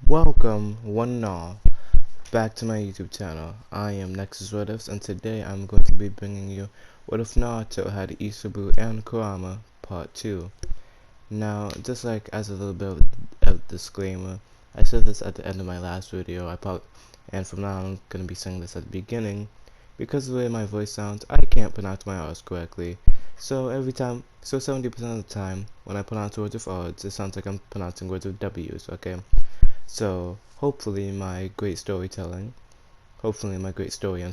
Welcome, one and all, back to my YouTube channel. I am Nexus What-Ifs, and today I'm going to be bringing you What If Naruto had Isobu and Kurama Part 2. Now, just like as a little bit of a disclaimer, I said this at the end of my last video, and from now on I'm going to be saying this at the beginning, because of the way my voice sounds, I can't pronounce my R's correctly. So 70% of the time, when I pronounce words with R's, it sounds like I'm pronouncing words with W's, okay? So hopefully my great story and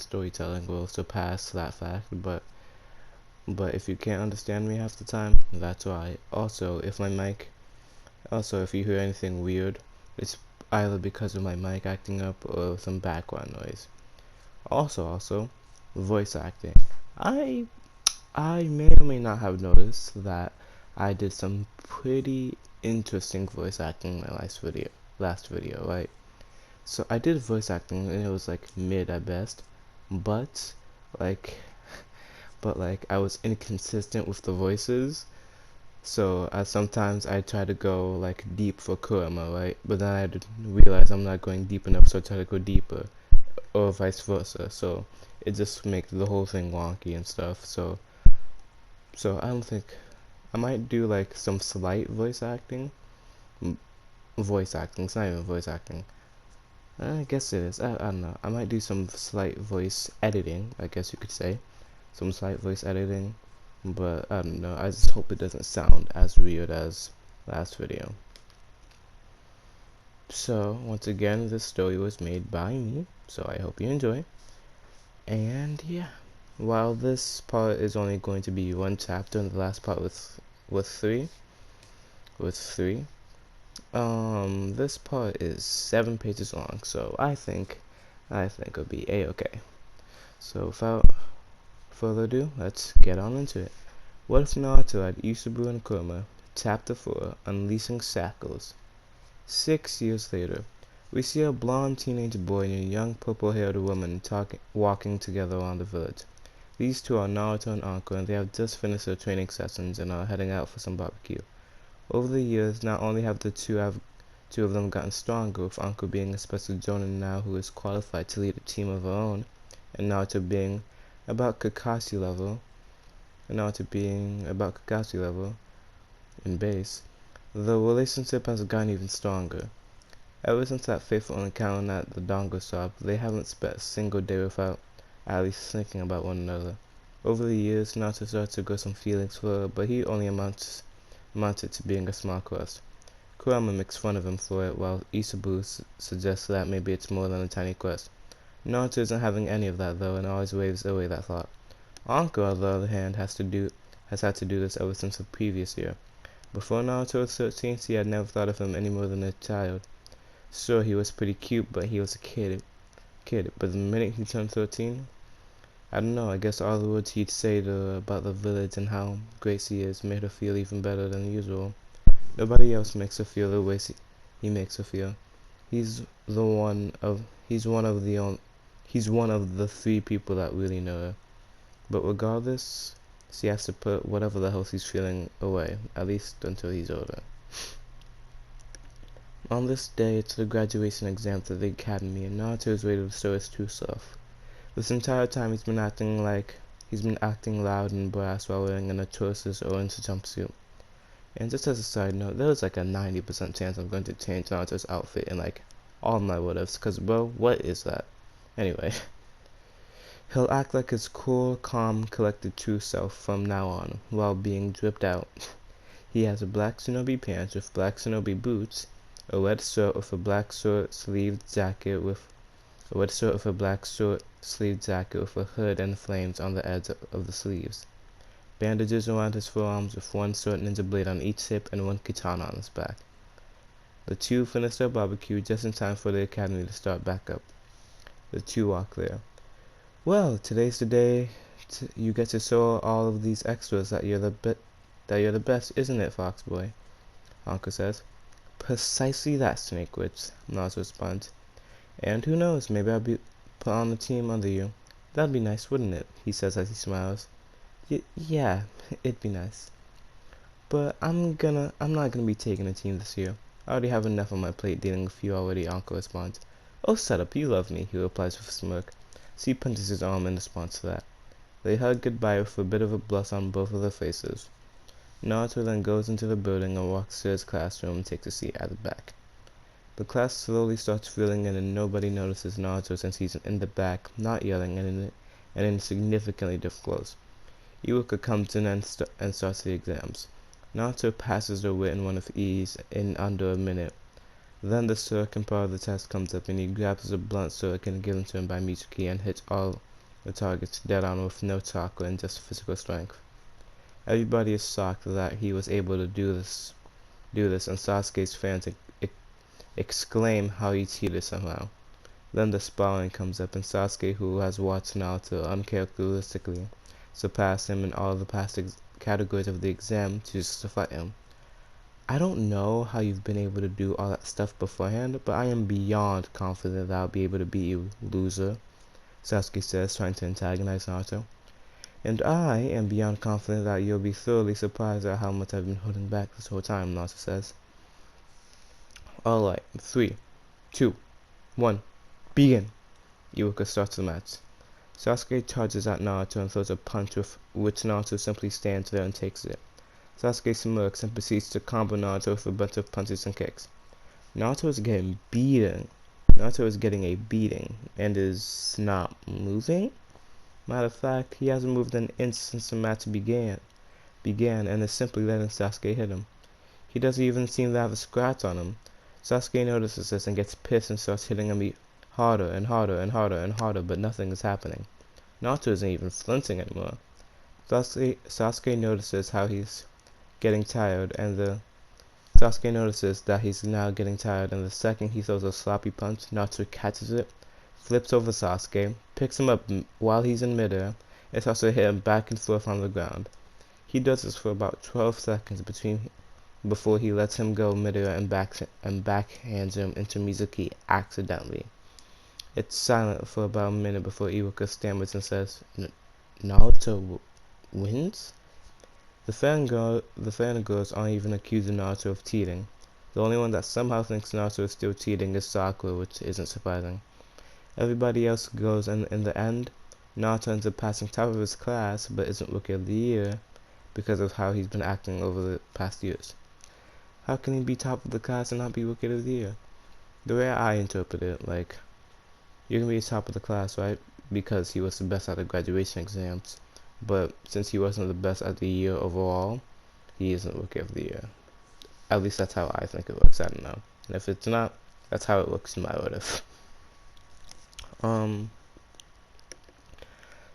storytelling will surpass that fact, but if you can't understand me half the time, that's why. Also, if you hear anything weird, it's either because of my mic acting up or some background noise. Also, voice acting. I may or may not have noticed that I did some pretty interesting voice acting in my last video, right? So I did voice acting and it was like mid at best, but like I was inconsistent with the voices. So sometimes I try to go like deep for Kurama, right? But then I realize I'm not going deep enough, so I try to go deeper, or vice versa. So it just makes the whole thing wonky and stuff. So I don't think I might do like some slight voice acting. Voice acting, it's not even voice acting. I guess it is. I don't know. I might do some slight voice editing, I guess you could say. Some slight voice editing. But I don't know. I just hope it doesn't sound as weird as last video. So, once again, this story was made by me. So I hope you enjoy. And yeah. While this part is only going to be one chapter and the last part with three. This part is 7 pages long, so I think it'll be a-okay. So without further ado, let's get on into it. What if Naruto had Isobu and Kurama, Chapter 4, Unleashing Shackles. 6 years later, we see a blonde teenage boy and a young purple-haired woman walking together around the village. These two are Naruto and Anko, and they have just finished their training sessions and are heading out for some barbecue. Over the years, not only have two of them gotten stronger, with Anko being a special jonin now who is qualified to lead a team of her own, and Naruto being about Kakashi level in base, the relationship has gotten even stronger. Ever since that fateful encounter at the Dongo shop, they haven't spent a single day without at least thinking about one another. Over the years, Naruto started to grow some feelings for her, but he only amounted to being a small crush. Kurama makes fun of him for it, while Isobu suggests that maybe it's more than a tiny quest. Naruto isn't having any of that though, and always waves away that thought. Anko, on the other hand, has had to do this ever since the previous year. Before Naruto was 13, she had never thought of him any more than a child. Sure, he was pretty cute, but he was a kid. But the minute he turned 13, I don't know, I guess all the words he'd say to her about the village and how great she is made her feel even better than usual. Nobody else makes her feel the way he makes her feel. He's one of the 3 people that really know her. But regardless, she has to put whatever the hell she's feeling away, at least until he's older. On this day, it's the graduation exams at the academy, and Naruto is ready to show his true self. This entire time he's been acting loud and brass while wearing an atrocious orange jumpsuit. And just as a side note, there's like a 90% chance I'm going to change Naruto's outfit in like all my what-ifs, cause bro, what is that? Anyway, he'll act like his cool, calm, collected true self from now on, while being dripped out. He has a black shinobi pants with black shinobi boots, a red shirt with a black short-sleeved jacket with a hood and flames on the edge of the sleeves. Bandages around his forearms with one short ninja blade on each hip and one katana on his back. The two finish their barbecue just in time for the academy to start back up. The two walk there. Well, today's the day you get to show all of these extras that you're the best, isn't it, Fox Boy? Anko says. Precisely that, Snake Witch, Naruto responds. And who knows, maybe I'll be put on the team under you. That'd be nice, wouldn't it? He says as he smiles. Yeah, it'd be nice. But I'm not gonna be taking a team this year. I already have enough on my plate dealing with you already, Anko responds. Oh, shut up, you love me, he replies with a smirk. She punches his arm in response to that. They hug goodbye with a bit of a blush on both of their faces. Naruto then goes into the building and walks to his classroom and takes a seat at the back. The class slowly starts filling in and nobody notices Naruto since he's in the back, not yelling and in significantly different clothes. Iwaka comes in and starts the exams. Naruto passes the written one with ease in under a minute. Then the shuriken part of the test comes up and he grabs a blunt shuriken given to him by Mitsuki and hits all the targets dead on with no chakra and just physical strength. Everybody is shocked that he was able to do this, and Sasuke's fans exclaim how he cheated somehow. Then the sparring comes up and Sasuke, who has watched Naruto uncharacteristically surpass him in all the past categories of the exam, chooses to fight him. I don't know how you've been able to do all that stuff beforehand, but I am beyond confident that I'll be able to beat you, loser, Sasuke says, trying to antagonize Naruto. And I am beyond confident that you'll be thoroughly surprised at how much I've been holding back this whole time, Naruto says. Alright, 3, 2, 1, begin! Iwaka starts the match. Sasuke charges at Naruto and throws a punch with which Naruto simply stands there and takes it. Sasuke smirks and proceeds to combo Naruto with a bunch of punches and kicks. Naruto is getting beaten. Naruto is getting a beating and is not moving. Matter of fact, he hasn't moved an inch since the match began and is simply letting Sasuke hit him. He doesn't even seem to have a scratch on him. Sasuke notices this and gets pissed and starts hitting him harder and harder and harder and harder, but nothing is happening. Naruto isn't even flinching anymore. Sasuke notices how he's getting tired Sasuke notices that he's now getting tired, and the second he throws a sloppy punch, Naruto catches it, flips over Sasuke, picks him up while he's in midair, and starts to hit him back and forth on the ground. He does this for about 12 seconds before he lets him go midair and backhands him into Mizuki accidentally. It's silent for about a minute before Iwaka stammers and says, Naruto wins? The fangirls aren't even accusing Naruto of cheating. The only one that somehow thinks Naruto is still cheating is Sakura, which isn't surprising. Everybody else goes, and in the end, Naruto ends up passing top of his class, but isn't Rookie of the Year because of how he's been acting over the past years. How can he be top of the class and not be Rookie of the Year? The way I interpret it, like, you're gonna be top of the class, right? Because he was the best at the graduation exams. But since he wasn't the best at the year overall, he isn't Rookie of the Year. At least that's how I think it looks. I don't know. And if it's not, that's how it looks in my narrative.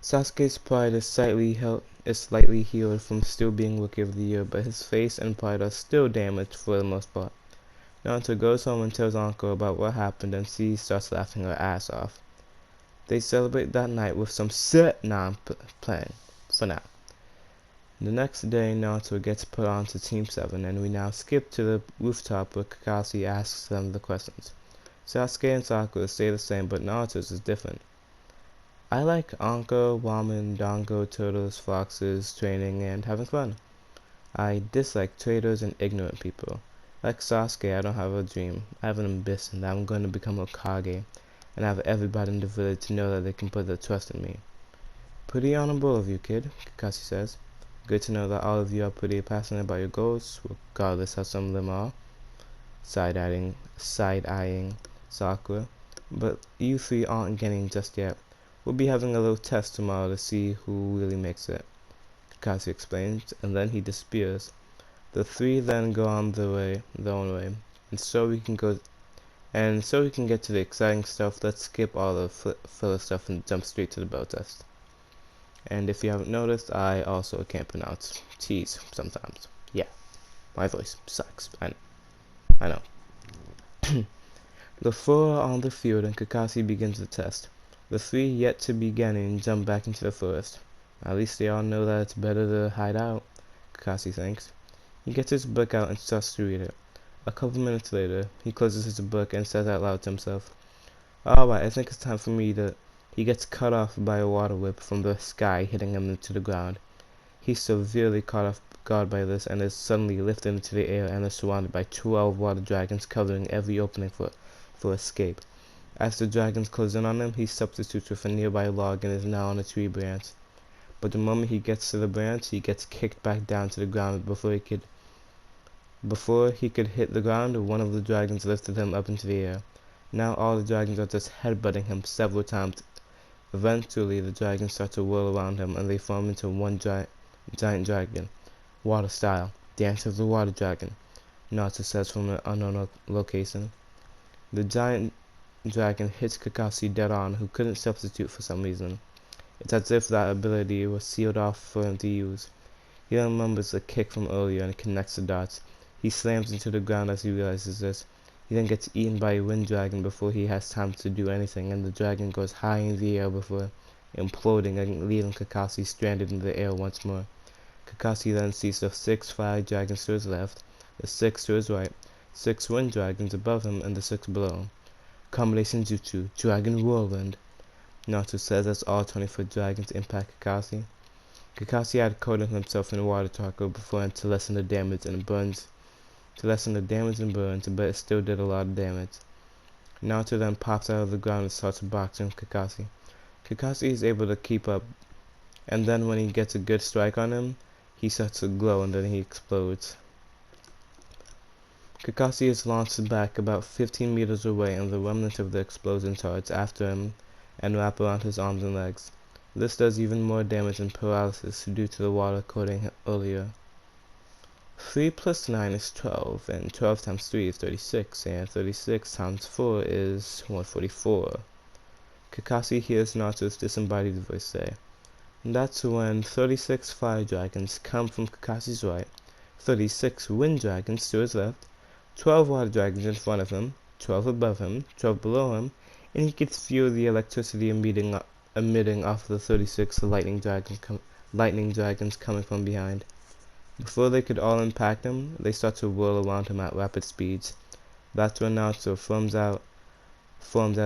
Sasuke's pride is slightly healed from still being Rookie of the Year, but his face and pride are still damaged for the most part. Naruto goes home and tells Anko about what happened, and she starts laughing her ass off. They celebrate that night with some set playing. For now. The next day, Naruto gets put onto Team 7, and we now skip to the rooftop where Kakashi asks them the questions. Sasuke and Sakura stay the same, but Naruto's is different. I like Anko, ramen, dango, turtles, foxes, training, and having fun. I dislike traitors and ignorant people. Like Sasuke, I don't have a dream. I have an ambition that I'm going to become a Hokage, and have everybody in the village to know that they can put their trust in me. Pretty honorable of you, kid, Kakashi says. Good to know that all of you are pretty passionate about your goals, regardless how some of them are. Side-eyeing Sakura. But you three aren't getting just yet. We'll be having a little test tomorrow to see who really makes it, Kakashi explains, and then he disappears. The three then go on their own way, and so we can get to the exciting stuff. Let's skip all the filler stuff and jump straight to the bell test. And if you haven't noticed, I also can't pronounce T's sometimes. Yeah, my voice sucks. I know. The four are on the field and Kakashi begins the test. The three yet to be beginning jump back into the forest. At least they all know that it's better to hide out, Kakashi thinks. He gets his book out and starts to read it. A couple minutes later, he closes his book and says out loud to himself, Alright, I think it's time for me to... He gets cut off by a water whip from the sky, hitting him into the ground. He's severely cut guard by this and is suddenly lifted into the air and is surrounded by 12 water dragons covering every opening for escape. As the dragons close in on him, he substitutes with a nearby log and is now on a tree branch. But the moment he gets to the branch, he gets kicked back down to the ground. Before he could hit the ground, one of the dragons lifted him up into the air. Now all the dragons are just headbutting him several times. Eventually, the dragons start to whirl around him, and they form into one giant dragon. Water style. Dance of the water dragon, Naruto says from an unknown location. The giant dragon hits Kakashi dead on, who couldn't substitute for some reason. It's as if that ability was sealed off for him to use. He remembers the kick from earlier and connects the dots. He slams into the ground as he realizes this. He then gets eaten by a wind dragon before he has time to do anything, and the dragon goes high in the air before imploding and leaving Kakashi stranded in the air once more. Kakashi then sees the 6 fire dragons to his left, the 6 to his right, 6 wind dragons above him, and the 6 below. Combination Jutsu, Dragon Whirlwind, Naruto says as all 20-foot dragons impact Kakashi. Kakashi had coated himself in water charcoal beforehand to lessen the damage and burns, but it still did a lot of damage. Naruto then pops out of the ground and starts boxing Kakashi. Kakashi is able to keep up, and then when he gets a good strike on him, he starts to glow and then he explodes. Kakashi is launched back about 15 meters away, and the remnants of the explosion charge after him and wrap around his arms and legs. This does even more damage and paralysis due to the water coating earlier. 3 plus 9 is 12, and 12 times 3 is 36, and 36 times 4 is 144. Kakashi hears Naruto's disembodied voice say, "That's when 36 fire dragons come from Kakashi's right, 36 wind dragons to his left, 12 water dragons in front of him, 12 above him, 12 below him, and he could feel the electricity emitting off the 36 lightning dragons coming from behind. Before they could all impact him, they start to whirl around him at rapid speeds. That's when Naruto forms out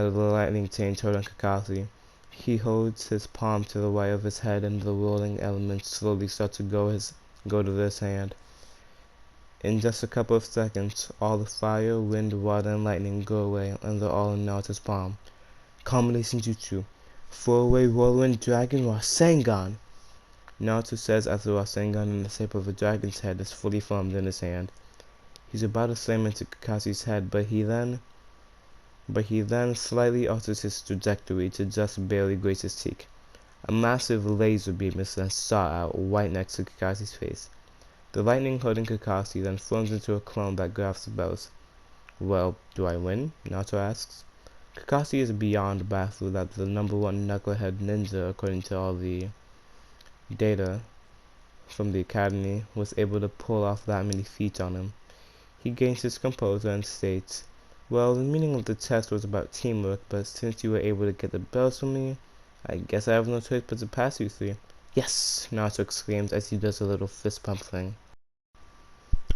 of the lightning chain toward Kakashi. He holds his palm to the right of his head, and the whirling elements slowly start to go to this hand. In just a couple of seconds, all the fire, wind, water, and lightning go away, and they're all in Naruto's palm. Combination Jutsu, 4-way whirlwind dragon Rasengan, Naruto says as the Rasengan in the shape of a dragon's head is fully formed in his hand. He's about to slam into Kakashi's head, but he then slightly alters his trajectory to just barely graze his cheek. A massive laser beam is then shot out right next to Kakashi's face. The lightning holding Kakashi then forms into a clone that grabs the bells. Well, do I win? Naruto asks. Kakashi is beyond baffled that the #1 knucklehead ninja, according to all the data from the academy, was able to pull off that many feats on him. He gains his composure and states, "Well, the meaning of the test was about teamwork, but since you were able to get the bells from me, I guess I have no choice but to pass you 3. "Yes!" Naruto exclaims as he does a little fist pump thing.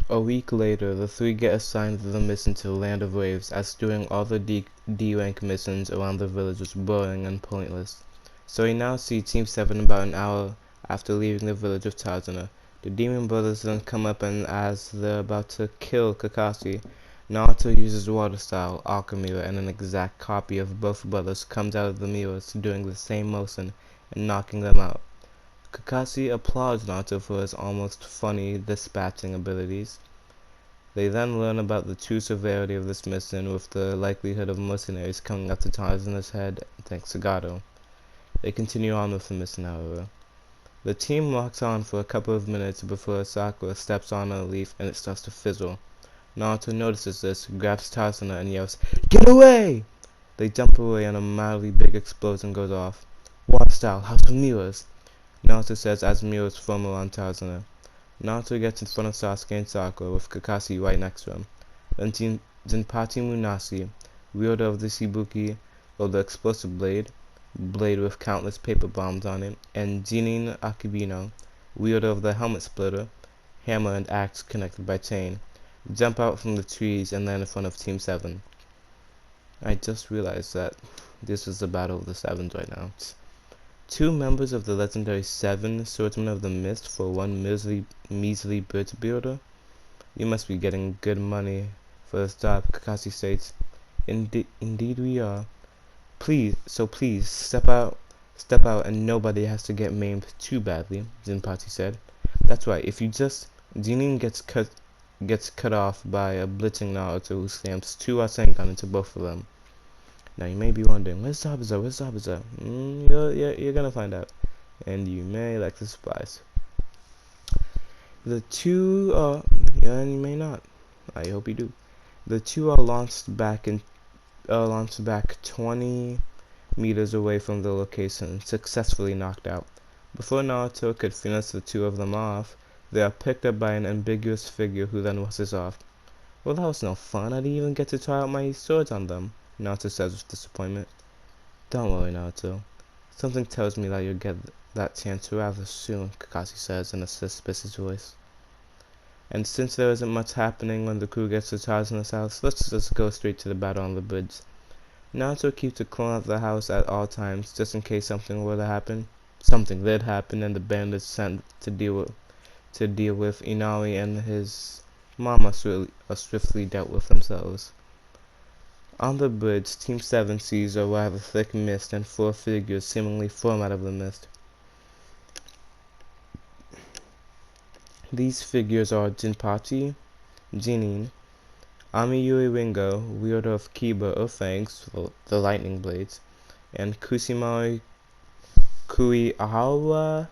A week later, the 3 get assigned the mission to Land of Waves, as doing all the D-rank missions around the village was boring and pointless. So we now see Team 7 about an hour after leaving the village of Tazuna. The Demon Brothers then come up, and as they're about to kill Kakashi, Naruto uses water style, Aqua Mirror, and an exact copy of both brothers comes out of the mirrors doing the same motion and knocking them out. Kakashi applauds Naruto for his almost funny dispatching abilities. They then learn about the true severity of this mission, with the likelihood of mercenaries coming up to Tazuna's head thanks to Gato. They continue on with the mission, however. The team walks on for a couple of minutes before Sakura steps on a leaf and it starts to fizzle. Naruto notices this, grabs Tazuna, and yells, "Get away!" They jump away and a mildly big explosion goes off. "Water style, House of Mirrors," Naruto says as mirrors form around Tazuna. Naruto gets in front of Sasuke and Sakura, with Kakashi right next to him. Then Jinpachi Munasi, wielder of the Shibuki, or the explosive blade with countless paper bombs on it, and Jinin Akibino, wielder of the helmet splitter, hammer and axe connected by chain, jump out from the trees and land in front of Team 7. I just realized that this is the Battle of the Sevens right now. 2 members of the legendary 7 Swordsmen of the Mist for 1 measly bridge builder? You must be getting good money for this job, Kakashi states. Indeed we are. Please, step out and nobody has to get maimed too badly, Jinpachi said. That's right, if you just... Jinin gets cut off by a blitzing Naruto who slams 2 Rasengan into both of them. Now you may be wondering, where's Zabuza? You're gonna find out. And you may like the surprise. The two are... Yeah, and you may not. I hope you do. The two are launched back 20 meters away from the location, successfully knocked out. Before Naruto could finish the 2 of them off, they are picked up by an ambiguous figure who then rushes off. Well, that was no fun. I didn't even get to try out my swords on them, Naruto says with disappointment. Don't worry, Naruto. Something tells me that you'll get that chance rather soon, Kakashi says in a suspicious voice. And since there isn't much happening when the crew gets to Tarzan's house, let's just go straight to the battle on the bridge. Naruto keeps a clone at the house at all times, just in case something were to happen. Something did happen, and the bandits sent to deal with Inari and his mama swiftly dealt with themselves. On the bridge, Team 7 sees a rather thick mist and 4 figures seemingly form out of the mist. These figures are Jinpachi, Jinin, Amiyuri Ringo, wielder of Kiba or Fangs, the lightning blades, and Kusimaru Kuriawa.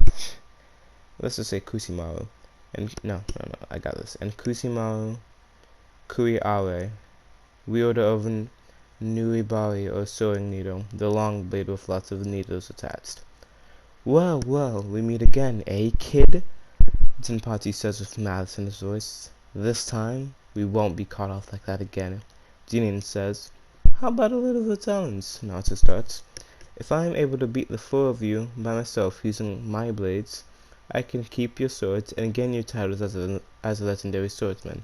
Let's just say Kusimaru. And no, I got this. And Kusimaru Kuriawe, wielder of an Nuibari or sewing needle, the long blade with lots of needles attached. Well, we meet again, eh, kid? Jinpachi says with malice in his voice. This time, we won't be caught off like that again. Jinin says, how about a little returns? Naruto starts. If I am able to beat the 4 of you by myself using my blades, I can keep your swords and gain your titles as a legendary swordsman.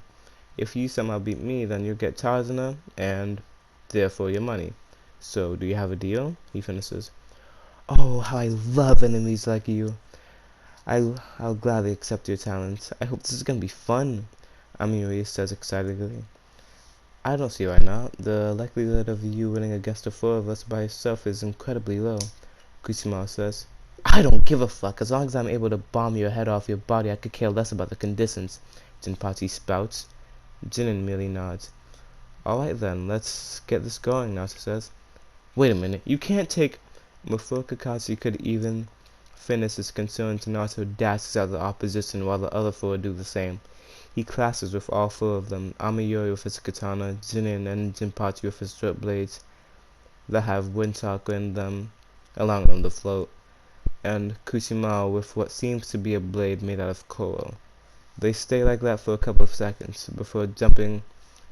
If you somehow beat me, then you'll get Tarzana and therefore your money. So, do you have a deal? He finishes. Oh, how I love enemies like you. I'll gladly accept your talents. I hope this is gonna be fun, Amiri says excitedly. I don't see why not. The likelihood of you winning against the 4 of us by yourself is incredibly low, Kusumaru says. I don't give a fuck. As long as I'm able to bomb your head off your body, I could care less about the conditions, Jinpachi spouts. Jinin merely nods. Alright then, let's get this going, Naruto says. Wait a minute, you can't take... Before Kakashi could even finish his concern, Naruto dashes out the opposition while the other 4 do the same. He clashes with all 4 of them, Amiyori with his katana, Jinin and Jinpachi with his short blades that have wind chakra in them, allowing them to float, and Kusumaru with what seems to be a blade made out of coral. They stay like that for a couple of seconds before jumping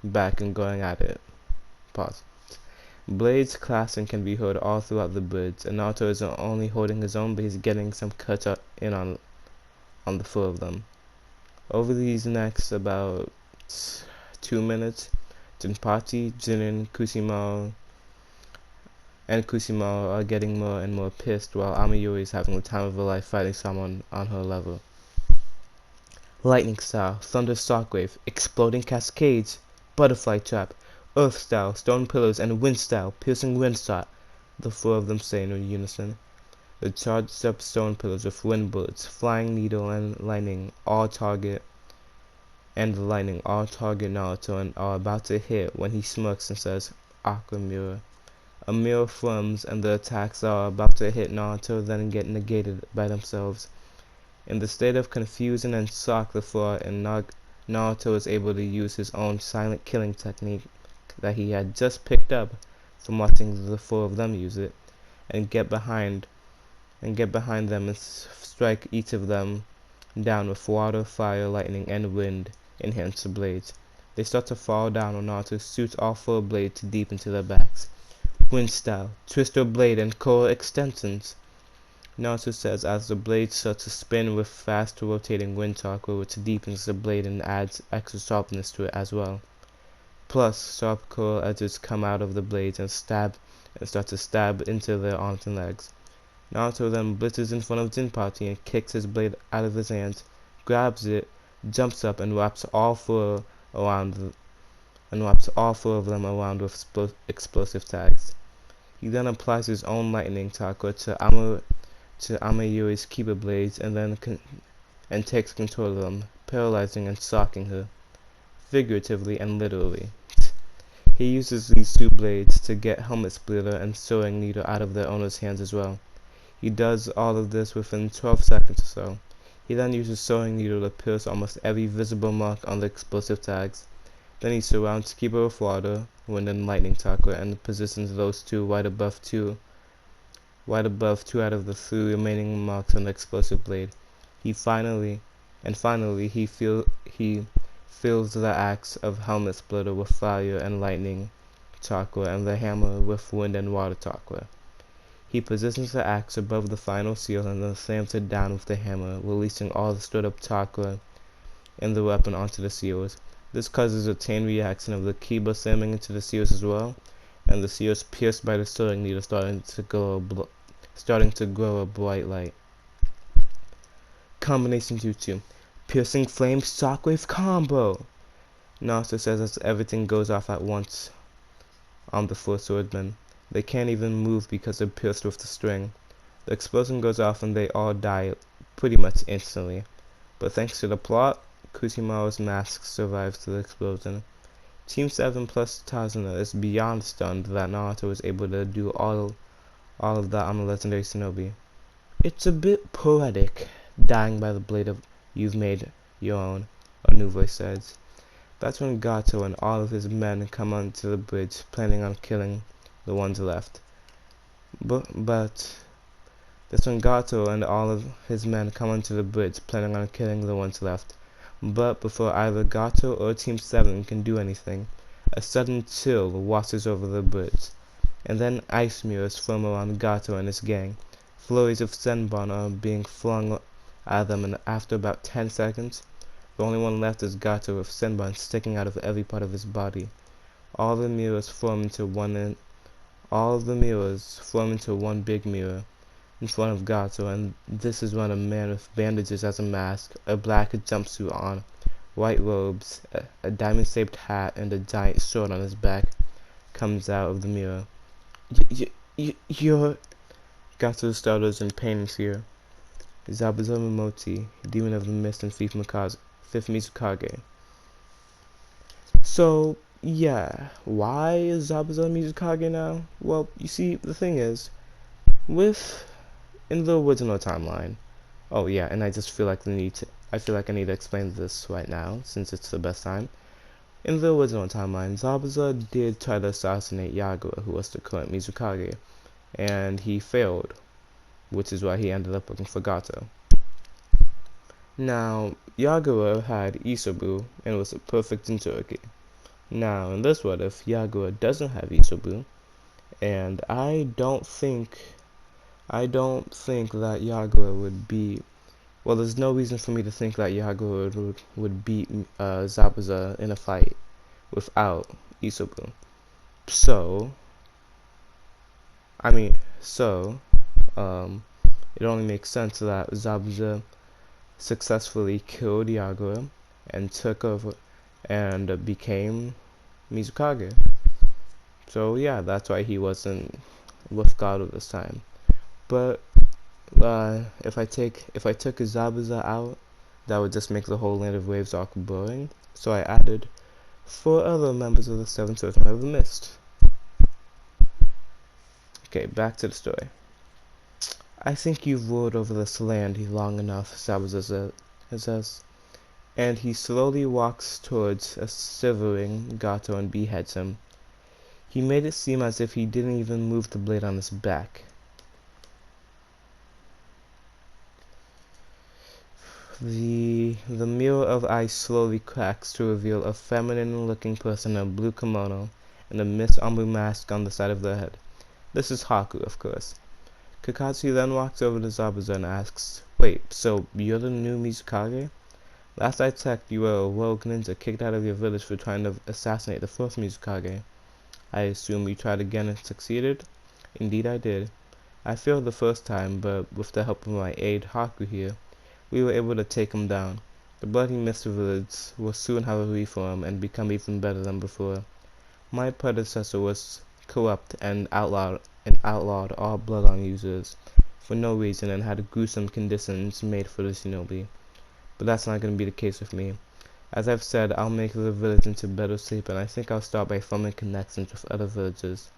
back and going at it. Pause. Blades clashing can be heard all throughout the bridge, and Naruto isn't only holding his own, but he's getting some cuts in on the 4 of them. Over these next about 2 minutes, Jinpachi, Jinin, Kusumaru are getting more and more pissed, while Amiyuri is having the time of her life fighting someone on her level. Lightning style, thunder shockwave, exploding cascades, butterfly trap, earth style, stone pillars, and wind style, piercing wind shot, the 4 of them say in unison. The charged up stone pillars with wind bullets, flying needle, and lightning all target Naruto and are about to hit when he smirks and says, Aqua Mirror. A mirror forms and the attacks are about to hit Naruto, then get negated by themselves. In the state of confusion and shock, the 4 and Naruto is able to use his own silent killing technique that he had just picked up from watching the 4 of them use it, and get behind them and strike each of them down with water, fire, lightning, and wind enhanced blades. They start to fall down on Naruto shoots all 4 blades deep into their backs. Wind style, twister blade, and coral extensions, Naruto says as the blade starts to spin with fast rotating wind chakra, which deepens the blade and adds extra sharpness to it as well. Plus, sharp coral edges come out of the blades and start to stab into their arms and legs. Naruto then blitzes in front of Jinpachi and kicks his blade out of his hands, grabs it, jumps up, and wraps all four of them around with explosive tags. He then applies his own lightning chakra to Amayuri's Kiba blades and takes control of them, paralyzing and shocking her, figuratively and literally. He uses these two blades to get Helmet Splitter and Soaring Needle out of their owner's hands as well. He does all of this within 12 seconds or so. He then uses Soaring Needle to pierce almost every visible mark on the explosive tags. Then he surrounds Kiba with water, wind, and lightning chakra and positions those two right above two out of the three remaining marks on the explosive blade. Finally, he fills the axe of Helmet Splitter with fire and lightning chakra and the hammer with wind and water chakra. He positions the axe above the final seal and then slams it down with the hammer, releasing all the stored up chakra in the weapon onto the seals. This causes a chain reaction of the Kiba slamming into the seals as well, and the seals pierced by the Soaring Needle starting to grow a bright light. Combination Jutsu. Piercing Flame Shockwave Combo! Naruto says as everything goes off at once on the four swordsmen. They can't even move because they're pierced with the string. The explosion goes off and they all die pretty much instantly. But thanks to the plot, Kushimaru's mask survives the explosion. Team 7 plus Tazuna is beyond stunned that Naruto was able to do all of that on the legendary shinobi. It's a bit poetic, dying by the blade of you've made your own, a new voice says. That's when Gato and all of his men come onto the bridge, planning on killing the ones left. But that's when Gato and all of his men come onto the bridge, planning on killing the ones left. But before either Gato or Team 7 can do anything, a sudden chill washes over the bridge, and then ice mirrors form around Gato and his gang. Flurries of Senbon are being flung at them, and after about 10 seconds, the only one left is Gato with Senbon sticking out of every part of his body. All the mirrors form into one big mirror in front of Gato, and this is when a man with bandages as a mask, a black jumpsuit on, white robes, a diamond-shaped hat, and a giant sword on his back comes out of the mirror. You're... Gato stutters in pain and fear. Zabuza Mimoti, Demon of the Mist and Fifth Mizukage. So, yeah, why is Zabuza Mizukage now? Well, you see, the thing is, in the original timeline, oh yeah, and I feel like I need to explain this right now, since it's the best time. In the original timeline, Zabuza did try to assassinate Yagura, who was the current Mizukage, and he failed, which is why he ended up looking for Gato. Now, Yagura had Isobu and was a perfect Jinchuriki. Now, in this what if, Yagura doesn't have Isobu, and I don't think that Yagura would be... Well, there's no reason for me to think that Yagura would beat Zabuza in a fight without Isobu. So, it only makes sense that Zabuza successfully killed Yagura and took over and became Mizukage. So yeah, that's why he wasn't with Gato this time. But if I took Zabuza out, that would just make the whole Land of Waves arc boring. So I added 4 other members of the Seven Swordsmen of the Mist. Okay, back to the story. I think you've ruled over this land long enough, Zabuza says, and he slowly walks towards a shivering Gato and beheads him. He made it seem as if he didn't even move the blade on his back. The mirror of ice slowly cracks to reveal a feminine-looking person in a blue kimono and a Miss Ombre mask on the side of their head. This is Haku, of course. Kakashi then walks over to Zabuza and asks, "Wait, so you're the new Mizukage? Last I checked, you were a rogue ninja kicked out of your village for trying to assassinate the first Mizukage. I assume you tried again and succeeded?" "Indeed I did. I failed the first time, but with the help of my aide Haku here, we were able to take him down. The Bloody Mist village will soon have a reform and become even better than before. My predecessor was corrupt and outlawed all bloodline users for no reason and had gruesome conditions made for the shinobi. But that's not going to be the case with me. As I've said, I'll make the village into better shape, and I think I'll start by forming connections with other villages.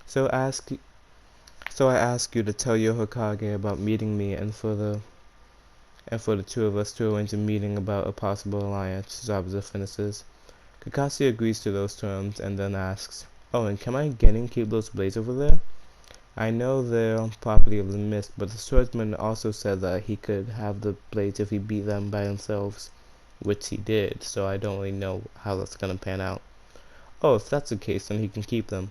So I ask you to tell your Hokage about meeting me, and for the two of us to arrange a meeting about a possible alliance. Zabuza finishes. Kakashi agrees to those terms and then asks, "Oh, and can my Genin keep those blades over there? I know they're property of the Mist, but the swordsman also said that he could have the blades if he beat them by themselves," which he did, so I don't really know how that's gonna pan out. "Oh, if that's the case, then he can keep them."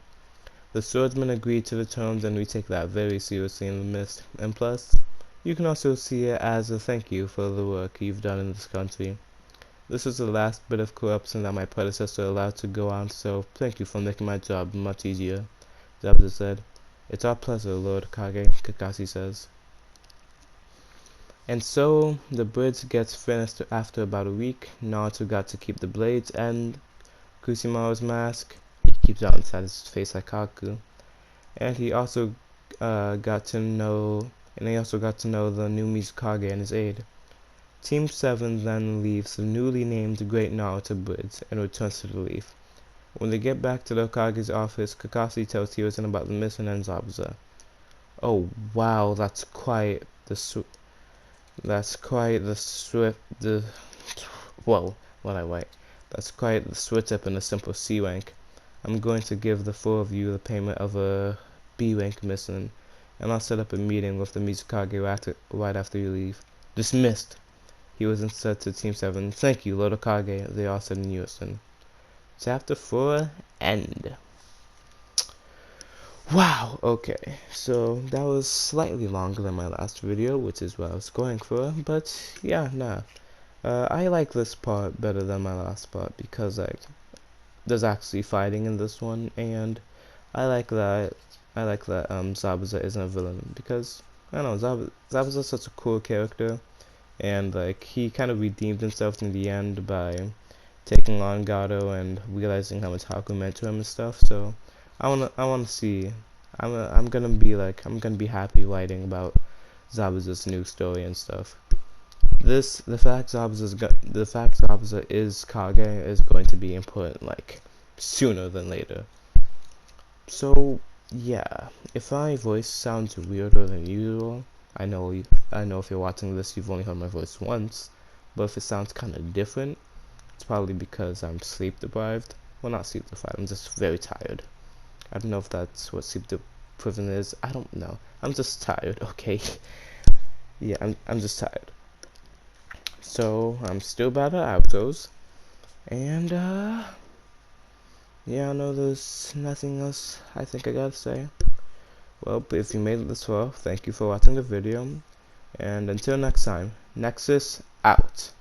The swordsman agreed to the terms, and we take that very seriously in the Mist. And plus, you can also see it as a thank you for the work you've done in this country. This is the last bit of corruption that my predecessor allowed to go on, so thank you for making my job much easier, Zabuza said. "It's our pleasure, Lord Kage," Kakashi says. And so, the bridge gets finished after about a week. Naruto got to keep the blades and Kusimaru's mask. He keeps it inside his face like Haku. And he also got to know the new Mizukage and his aide. Team 7 then leaves the newly named Great Naruto Bridge and returns to the Leaf. When they get back to the Hokage's office, Kakashi tells Hiruzen about the mission and Zabuza. "Oh wow, that's quite the That's quite the switch up in a simple C rank. I'm going to give the four of you the payment of a B rank mission, and I'll set up a meeting with the Mizukage right after you leave." "Dismissed," he was said to Team 7. "Thank you, Lord Okage," they all said in unison. Chapter 4, End. Wow, okay, so that was slightly longer than my last video, which is what I was going for, but yeah, nah. I like this part better than my last part because there's actually fighting in this one, and I like that Zabuza isn't a villain because I don't know, Zabuza's such a cool character, and he kind of redeemed himself in the end by taking on Gato and realizing how much Haku meant to him and stuff. So I'm gonna be happy writing about Zabuza's new story and stuff. The fact Zabuza is Kage is going to be important sooner than later. So yeah, if my voice sounds weirder than usual, I know if you're watching this you've only heard my voice once, but if it sounds kind of different, it's probably because I'm sleep deprived. Well, not sleep deprived, I'm just very tired. I don't know if that's what sleep deprivation is. I don't know. I'm just tired, okay? Yeah, I'm just tired. So, I'm still bad at outros. And, yeah, no, there's nothing else I think I gotta say. Well, if you made it this far, thank you for watching the video. And until next time, Nexus out.